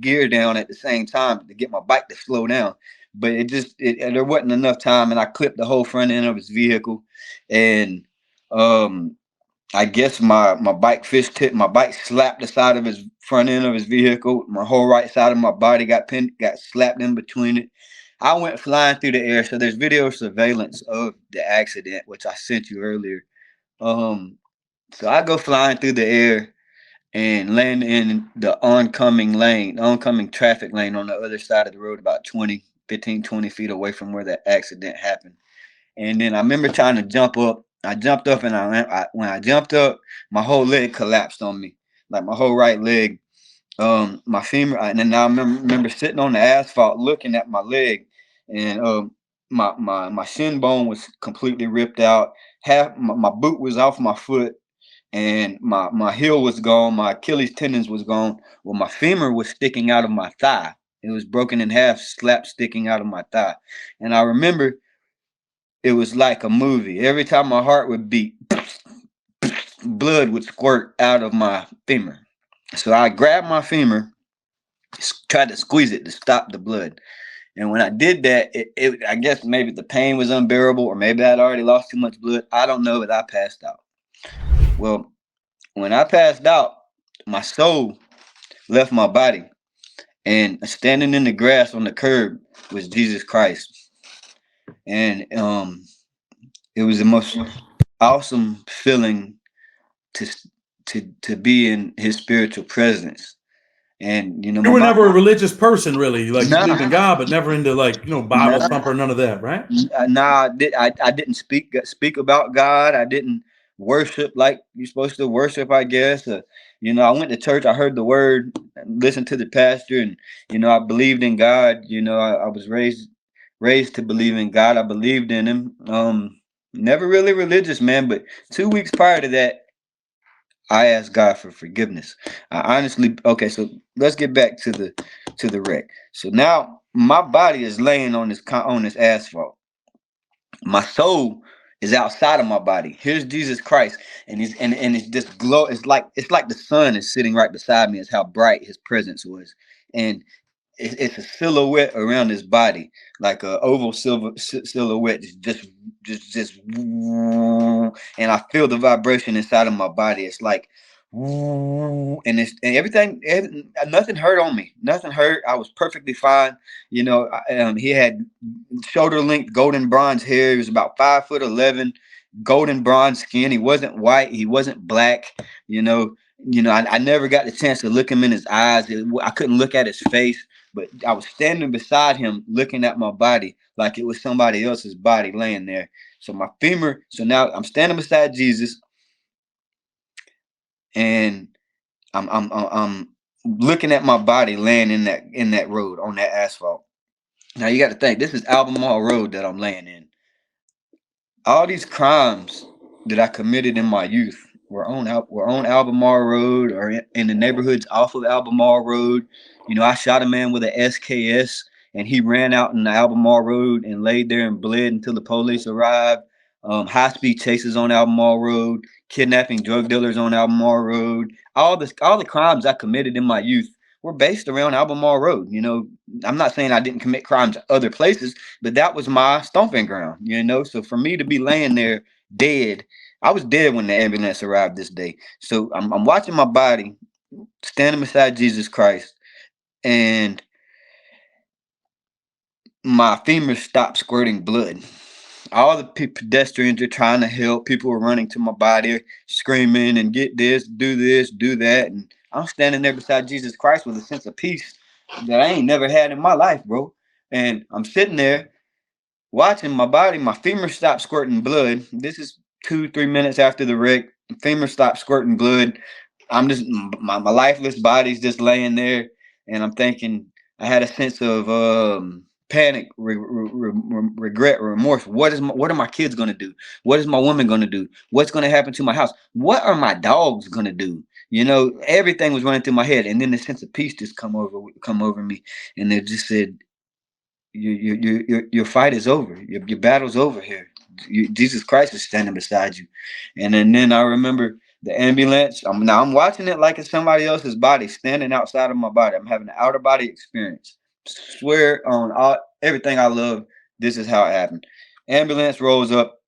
S2: gear down at the same time to get my bike to slow down. But there wasn't enough time, and I clipped the whole front end of his vehicle, and I guess my bike my bike slapped the side of his front end of his vehicle. My whole right side of my body got slapped in between it. I went flying through the air. So there's video surveillance of the accident, which I sent you earlier. So I go flying through the air and land in the oncoming traffic lane on the other side of the road, about 20 feet away from where that accident happened. And then I remember trying to jump up. I jumped up, and when I jumped up, my whole leg collapsed on me, like my whole right leg. My femur, and then I remember sitting on the asphalt looking at my leg, and my shin bone was completely ripped out. Half my boot was off my foot, and my heel was gone. My Achilles tendons was gone. Well, my femur was sticking out of my thigh. It was broken in half, slap sticking out of my thigh. And I remember it was like a movie. Every time my heart would beat, blood would squirt out of my femur. So I grabbed my femur, tried to squeeze it to stop the blood. And when I did that, I guess maybe the pain was unbearable, or maybe I'd already lost too much blood. I don't know, but I passed out. Well, when I passed out, my soul left my body, and standing in the grass on the curb was Jesus Christ. And it was the most awesome feeling to to be in his spiritual presence. And you know,
S1: You
S2: my
S1: were
S2: mom,
S1: never a religious person, really. Like, you believed in
S2: nah,
S1: God, but never into, like, Bible
S2: nah,
S1: thumper, none of that, right?
S2: nah, I didn't speak about God. I didn't worship like you're supposed to worship, I guess. You know, I went to church. I heard the word, listened to the pastor, and you know, I believed in God. You know, I was raised to believe in God. I believed in Him. Never really religious, man. But 2 weeks prior to that, I asked God for forgiveness. I honestly, okay, so let's get back to the wreck. So now my body is laying on this asphalt. My soul is outside of my body. Here's Jesus Christ, and it's just glow. It's like the sun is sitting right beside me. Is how bright His presence was, and it's a silhouette around his body, like a oval silhouette, just, and I feel the vibration inside of my body. It's like, and everything, nothing hurt on me. Nothing hurt. I was perfectly fine. You know, he had shoulder length golden bronze hair. He was about 5'11", golden bronze skin. He wasn't white. He wasn't black. I never got the chance to look him in his eyes. I couldn't look at his face, but I was standing beside him, looking at my body like it was somebody else's body laying there. So my femur. So now I'm standing beside Jesus, and I'm looking at my body laying in that road on that asphalt. Now you got to think, this is Albemarle Road that I'm laying in. All these crimes that I committed in my youth were on Albemarle Road, or in the neighborhoods off of Albemarle Road. You know, I shot a man with an SKS, and he ran out in the Albemarle Road and laid there and bled until the police arrived. High speed chases on Albemarle Road, kidnapping drug dealers on Albemarle Road. All the crimes I committed in my youth were based around Albemarle Road. You know, I'm not saying I didn't commit crimes other places, but that was my stomping ground. You know, so for me to be laying there dead, I was dead when the ambulance arrived this day. So I'm watching my body standing beside Jesus Christ, and my femur stopped squirting blood. All the pedestrians are trying to help. People were running to my body, screaming and get this, do that. And I'm standing there beside Jesus Christ with a sense of peace that I ain't never had in my life, bro. And I'm sitting there watching my body. My femur stopped squirting blood. This is 2-3 minutes after the wreck. Femur stopped squirting blood. I'm just, my lifeless body's just laying there. And I'm thinking, I had a sense of panic, regret, remorse. What are my kids gonna do? What is my woman gonna do? What's gonna happen to my house? What are my dogs gonna do? You know, everything was running through my head, and then the sense of peace just come over me, and it just said, your fight is over. Your battle's over here. Jesus Christ is standing beside you. And then I remember the ambulance. I'm watching it like it's somebody else's body standing outside of my body. I'm having an outer body experience. Swear on everything I love, this is how it happened. Ambulance rolls up.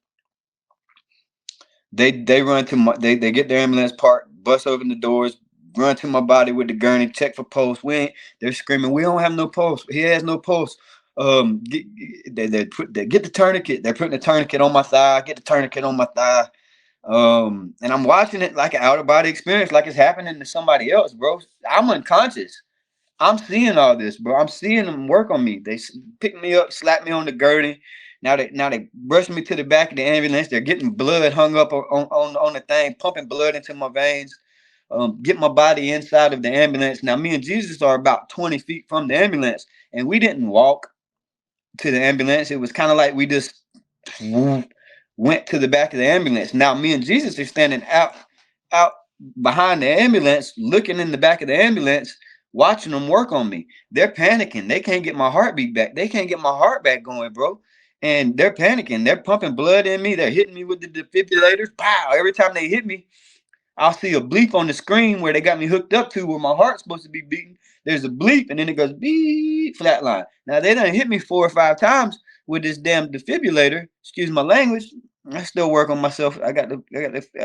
S2: They run to my they get their ambulance parked, bust open the doors, run to my body with the gurney, check for pulse. They're screaming, we don't have no pulse. He has no pulse. They get the tourniquet. They're putting the tourniquet on my thigh. Get the tourniquet on my thigh. And I'm watching it like an outer body experience, like it's happening to somebody else, bro. I'm unconscious. I'm seeing all this, bro. I'm seeing them work on me. They pick me up, slap me on the gurney. Now they brush me to the back of the ambulance. They're getting blood hung up on the thing, pumping blood into my veins. Get my body inside of the ambulance. Now me and Jesus are about 20 feet from the ambulance, and we didn't walk to the ambulance. It was kind of like we just went to the back of the ambulance. Now me and Jesus are standing out behind the ambulance, looking in the back of the ambulance watching them work on me. They're panicking. They can't get my heartbeat back. They can't get my heart back going, bro. And they're panicking. They're pumping blood in me. They're hitting me with the defibrillators. Pow! Every time they hit me, I'll see a bleep on the screen where they got me hooked up to where my heart's supposed to be beating. There's a bleep, and then it goes beep, flatline. Now they done hit me 4 or 5 times with this damn defibrillator. Excuse my language. I still work on myself. I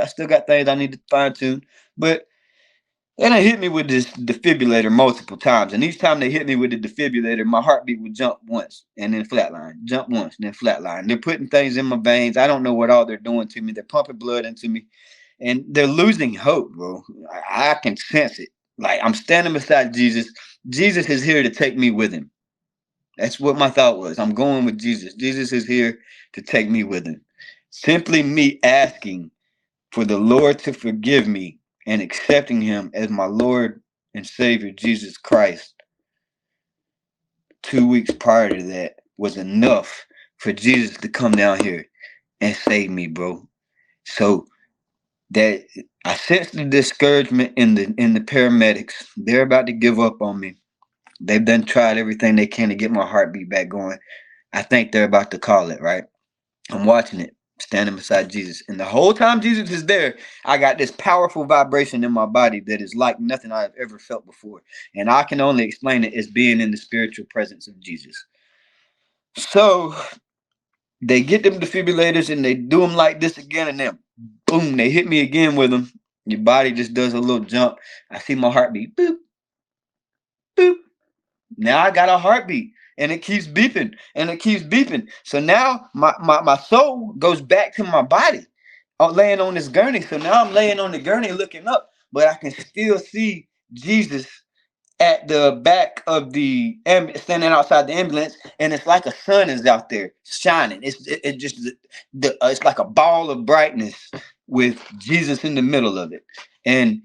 S2: still got things I need to fine tune. But they done hit me with this defibrillator multiple times, and each time they hit me with the defibrillator, my heartbeat would jump once and then flatline, jump once and then flatline. They're putting things in my veins. I don't know what all they're doing to me. They're pumping blood into me. And they're losing hope, bro. I can sense it. Like, I'm standing beside Jesus. Jesus is here to take me with him. That's what my thought was. I'm going with Jesus. Jesus is here to take me with him. Simply me asking for the Lord to forgive me and accepting him as my Lord and Savior, Jesus Christ, 2 weeks prior to that was enough for Jesus to come down here and save me, bro. So that I sense the discouragement in the paramedics. They're about to give up on me. They've done tried everything they can to get my heartbeat back going. I think they're about to call it, right? I'm watching it, standing beside Jesus. And the whole time Jesus is there, I got this powerful vibration in my body that is like nothing I've ever felt before. And I can only explain it as being in the spiritual presence of Jesus. So they get them defibrillators and they do them like this again, and then boom, they hit me again with them. Your body just does a little jump. I see my heartbeat. Boop, boop. Now I got a heartbeat. And it keeps beeping. And it keeps beeping. So now my soul goes back to my body. I'm laying on this gurney. So now I'm laying on the gurney looking up. But I can still see Jesus at the back of the standing outside the ambulance, and it's like a sun is out there shining. It just it's like a ball of brightness with Jesus in the middle of it. And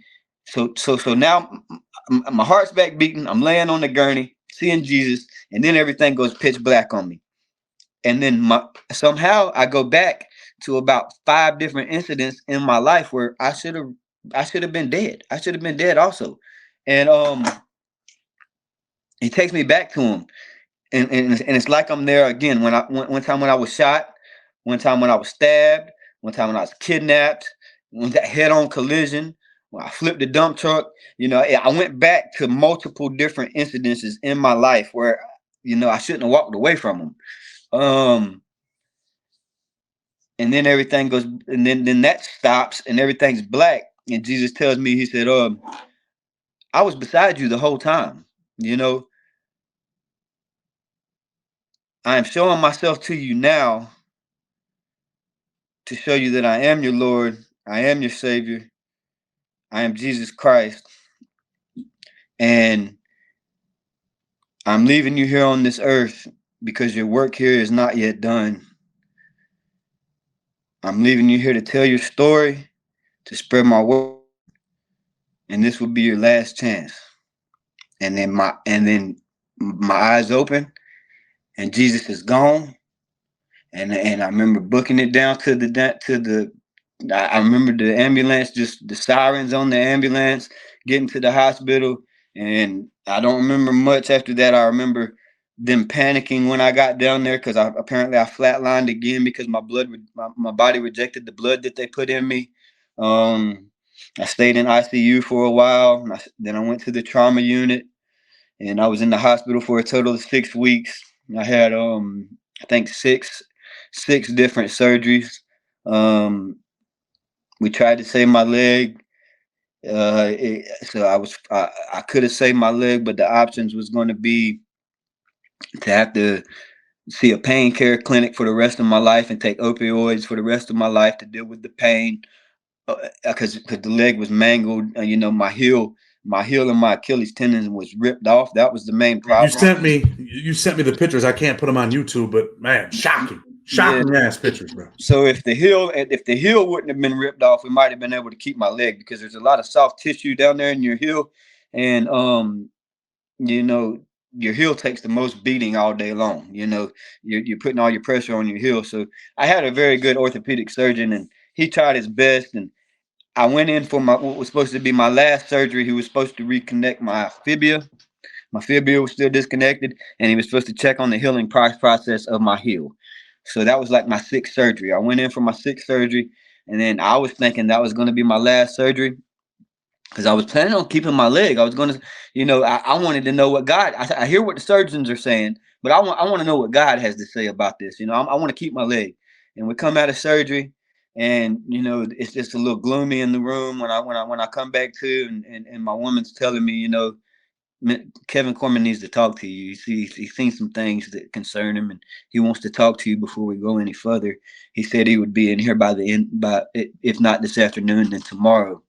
S2: so now my heart's back beating. I'm laying on the gurney, seeing Jesus, and then everything goes pitch black on me. And then somehow I go back to about 5 different incidents in my life where I should have been dead. I should have been dead also. And he takes me back to him, and it's like I'm there again. One time when I was shot, one time when I was stabbed, one time when I was kidnapped, that head-on collision, when I flipped the dump truck. I went back to multiple different incidences in my life where I shouldn't have walked away from them. And then everything goes, and then that stops, and everything's black. And Jesus tells me, he said, I was beside you the whole time. I am showing myself to you now to show you that I am your Lord. I am your Savior. I am Jesus Christ. And I'm leaving you here on this earth because your work here is not yet done. I'm leaving you here to tell your story, to spread my word, and this will be your last chance. And then my eyes open, and Jesus is gone. And I remember booking it down to the I remember the ambulance, just the sirens on the ambulance, getting to the hospital. And I don't remember much after that. I remember them panicking when I got down there because apparently I flatlined again because my body rejected the blood that they put in me. I stayed in ICU for a while. Then I went to the trauma unit, and I was in the hospital for a total of 6 weeks. I had I think six different surgeries. We tried to save my leg. So I could have saved my leg, but the options was going to be to have to see a pain care clinic for the rest of my life and take opioids for the rest of my life to deal with the pain, because the leg was mangled. My heel and my Achilles tendon was ripped off. That was the main problem.
S1: You sent me the pictures. I can't put them on YouTube, but man, shocking ass pictures, bro.
S2: So if the heel wouldn't have been ripped off, we might have been able to keep my leg, because there's a lot of soft tissue down there in your heel, and your heel takes the most beating all day long. You're putting all your pressure on your heel. So I had a very good orthopedic surgeon, and he tried his best, and I went in for what was supposed to be my last surgery. He was supposed to reconnect my fibula. My fibula was still disconnected, and he was supposed to check on the healing process of my heel. So that was like my sixth surgery. I went in for my sixth surgery, and then I was thinking that was going to be my last surgery because I was planning on keeping my leg. I was going to, I wanted to know what God. I hear what the surgeons are saying, but I want to know what God has to say about this. I want to keep my leg. And we come out of surgery, and it's just a little gloomy in the room when I come back to, and my woman's telling me, Kevin Corman needs to talk to you. He's seen some things that concern him, and he wants to talk to you before we go any further. He said he would be in here by the end, if not this afternoon, then tomorrow.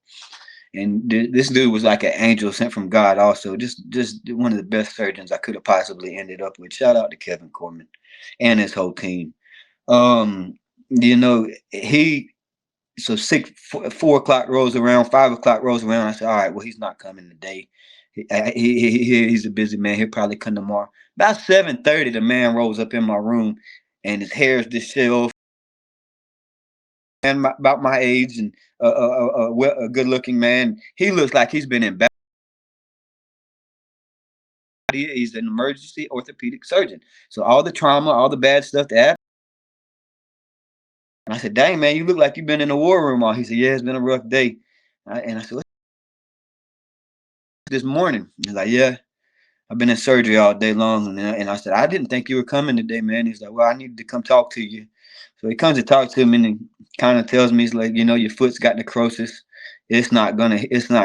S2: And this dude was like an angel sent from God. Also, just one of the best surgeons I could have possibly ended up with. Shout out to Kevin Corman and his whole team. He so 4 o'clock rolls around, 5 o'clock rolls around. I said, all right, well, he's not coming today. He's a busy man. He'll probably come tomorrow. About 7:30, the man rolls up in my room, and his hair is disheveled, and about my age, and a good-looking man. He looks like he's been in battle. He's an emergency orthopedic surgeon. So all the trauma, all the bad stuff that happened. And I said, dang, man, you look like you've been in the war room all. He said, yeah, it's been a rough day. And I said, what's this morning? He's like, yeah, I've been in surgery all day long. And I said, I didn't think you were coming today, man. He's like, well, I needed to come talk to you. So he comes to talk to me, and he kind of tells me, he's like, your foot's got necrosis. It's not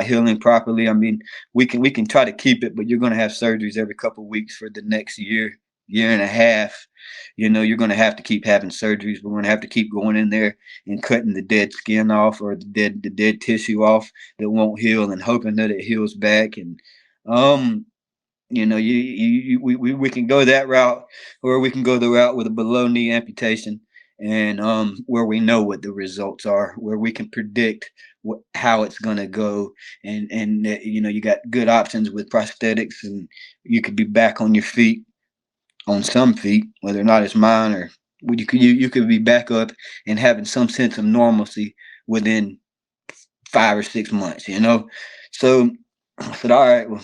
S2: healing properly. I mean, we can try to keep it, but you're gonna have surgeries every couple of weeks for the next year and a half. You're gonna have to keep having surgeries. We're gonna have to keep going in there and cutting the dead skin off, or the dead tissue off that won't heal, and hoping that it heals back. And we can go that route, or we can go the route with a below knee amputation, and where we know what the results are, where we can predict how it's gonna go, and you got good options with prosthetics, and you could be back on your feet, on some feet, whether or not it's mine, or you could be back up and having some sense of normalcy within 5 or 6 months. So I said, all right, well,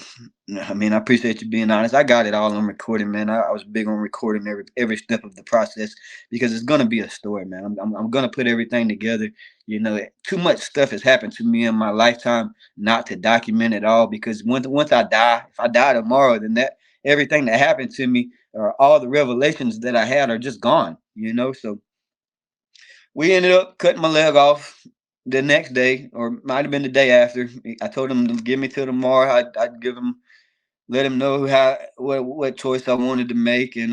S2: I mean, I appreciate you being honest. I got it all on recording, man. I was big on recording every step of the process, because it's gonna be a story, man. I'm gonna put everything together. Too much stuff has happened to me in my lifetime not to document it all. Because once I die, if I die tomorrow, then that everything that happened to me, or all the revelations that I had, are just gone. So we ended up cutting my leg off the next day, or might have been the day after. I told him to give me till tomorrow. I'd give him, let him know what choice I wanted to make, and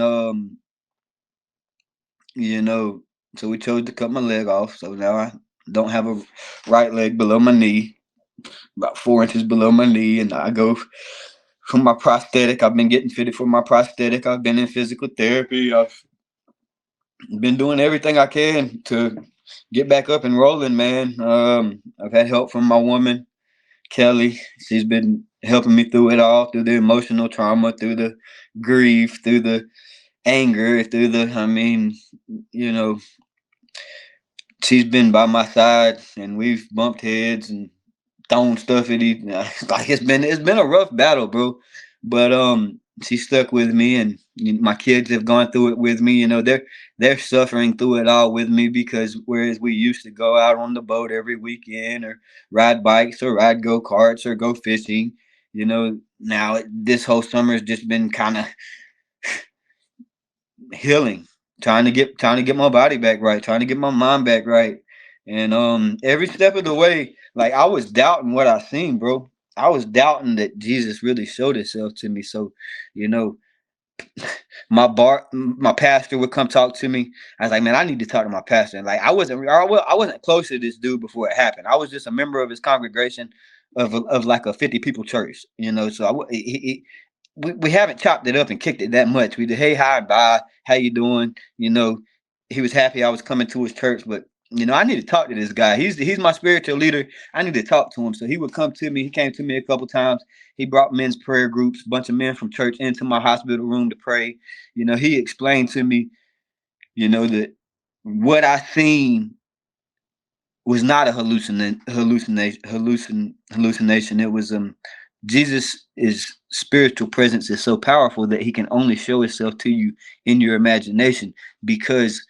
S2: so we chose to cut my leg off. So now I don't have a right leg below my knee, about 4 inches below my knee, and I go for my prosthetic. I've been getting fitted for my prosthetic. I've been in physical therapy. I've been doing everything I can to get back up and rolling, man. I've had help from my woman, Kelly. She's been helping me through it all, through the emotional trauma, through the grief, through the anger, she's been by my side, and we've bumped heads and thrown stuff at each. Like, it's been a rough battle, bro. But she stuck with me, and my kids have gone through it with me. They're suffering through it all with me, because whereas we used to go out on the boat every weekend, or ride bikes, or ride go-karts, or go fishing, now this whole summer has just been kind of healing, trying to get my body back right, trying to get my mind back right. And every step of the way, like, I was doubting what I seen, bro. I was doubting that Jesus really showed himself to me. So, you know, my pastor would come talk to me. I was like, man, I need to talk to my pastor. And like, I wasn't close to this dude before it happened. I was just a member of his congregation, of like a 50 people church, So we haven't chopped it up and kicked it that much. We did, hey, hi, bye, how you doing? He was happy I was coming to his church, but I need to talk to this guy. He's my spiritual leader. I need to talk to him. So he would come to me. He came to me a couple times. He brought men's prayer groups, a bunch of men from church, into my hospital room to pray. He explained to me, that what I seen was not a hallucination. It was Jesus is spiritual presence is so powerful that he can only show itself to you in your imagination, because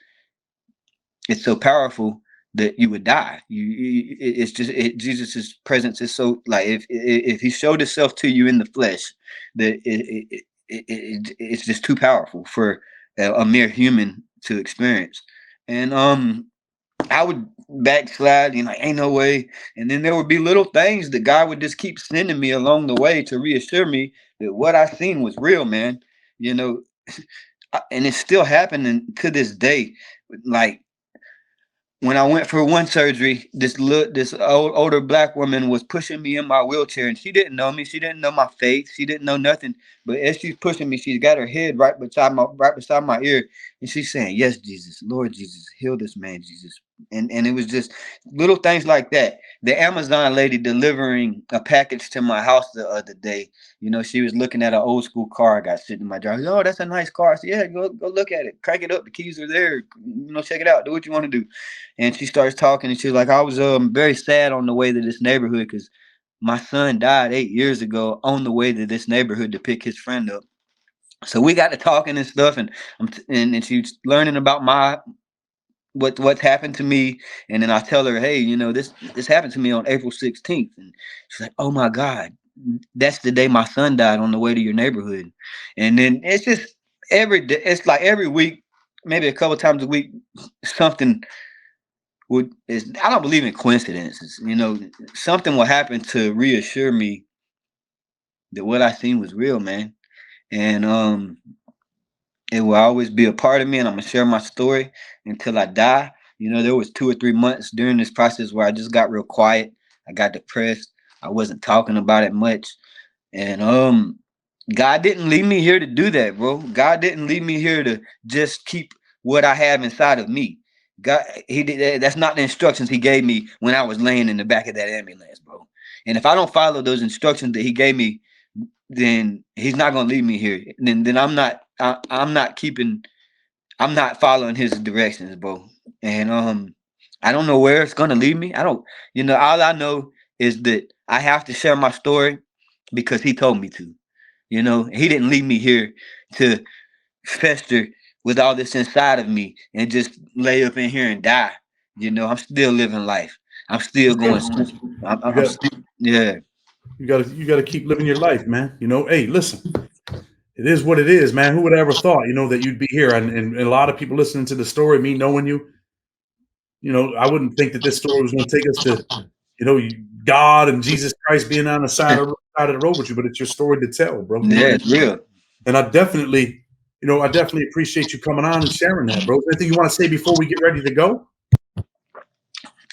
S2: it's so powerful that you would die. It's just Jesus's presence is so, like, if he showed himself to you in the flesh, that it's just too powerful for a mere human to experience. And I would backslide, like, ain't no way. And then there would be little things that God would just keep sending me along the way to reassure me that what I seen was real, man. And it's still happening to this day. Like, when I went for one surgery, this older black woman was pushing me in my wheelchair, and she didn't know me. She didn't know my face. She didn't know nothing. But as she's pushing me, she's got her head right beside my ear, and she's saying, "Yes, Jesus, Lord Jesus, heal this man, Jesus." And it was just little things like that. The Amazon lady delivering a package to my house the other day, she was looking at an old school car I got sitting in my driveway. "Oh, that's a nice car." I said, "Yeah, go look at it. Crank it up. The keys are there. Check it out. Do what you want to do." And she starts talking, and she's like, "I was very sad on the way to this neighborhood because my son died 8 years ago on the way to this neighborhood to pick his friend up." So we got to talking and stuff, and and she's learning about what's happened to me. And then I tell her, "Hey, this happened to me on April 16th." And she's like, "Oh my God, that's the day my son died on the way to your neighborhood." And then it's just every day. It's like every week, maybe a couple times a week, something I don't believe in coincidences. Something will happen to reassure me that what I seen was real, man. And it will always be a part of me, and I'm gonna share my story until I die. There was 2 or 3 months during this process where I just got real quiet. I got depressed. I wasn't talking about it much. And God didn't leave me here to do that, bro. God didn't leave me here to just keep what I have inside of me. God, he did. That's not the instructions he gave me when I was laying in the back of that ambulance, bro. And if I don't follow those instructions that he gave me, then he's not gonna leave me here. Then I'm not. I'm not following his directions, bro. And I don't know where it's gonna lead me. I don't. All I know is that I have to share my story because he told me to. He didn't leave me here to fester with all this inside of me and just lay up in here and die. I'm still living life. I'm still going. Yeah.
S1: You gotta keep living your life, man. Hey, listen, it is what it is, man. Who would have ever thought, that you'd be here? And a lot of people listening to the story, me knowing you, I wouldn't think that this story was going to take us to, God and Jesus Christ being on the side of the road with you, but it's your story to tell, bro.
S2: Yeah, it's real.
S1: And I definitely appreciate you coming on and sharing that, bro. Anything you want to say before we get ready to go?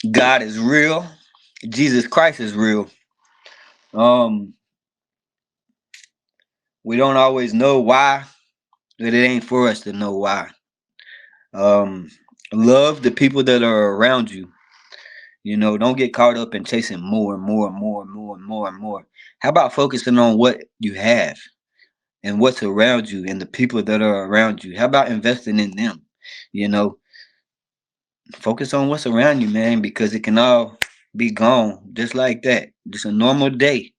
S2: God is real. Jesus Christ is real. We don't always know why, but it ain't for us to know why. Love the people that are around you. Don't get caught up in chasing more and more and more and more and more and more. How about focusing on what you have and what's around you and the people that are around you? How about investing in them? Focus on what's around you, man, because it can all be gone just like that. Just a normal day.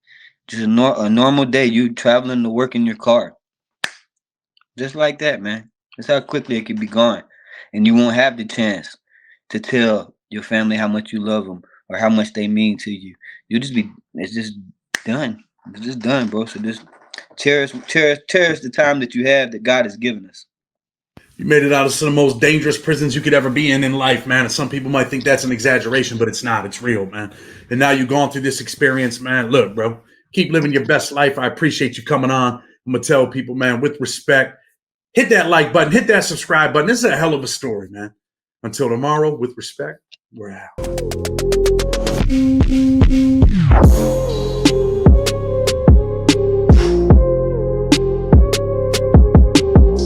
S2: Just a normal day. You traveling to work in your car. Just like that, man. That's how quickly it can be gone. And you won't have the chance to tell your family how much you love them or how much they mean to you. It's just done. It's just done, bro. So just cherish the time that you have that God has given us.
S1: You made it out of some of the most dangerous prisons you could ever be in life, man. And some people might think that's an exaggeration, but it's not. It's real, man. And now you've gone through this experience, man. Look, bro, keep living your best life. I appreciate you coming on. I'm going to tell people, man, with respect, hit that like button, hit that subscribe button. This is a hell of a story, man. Until tomorrow, with respect, we're out.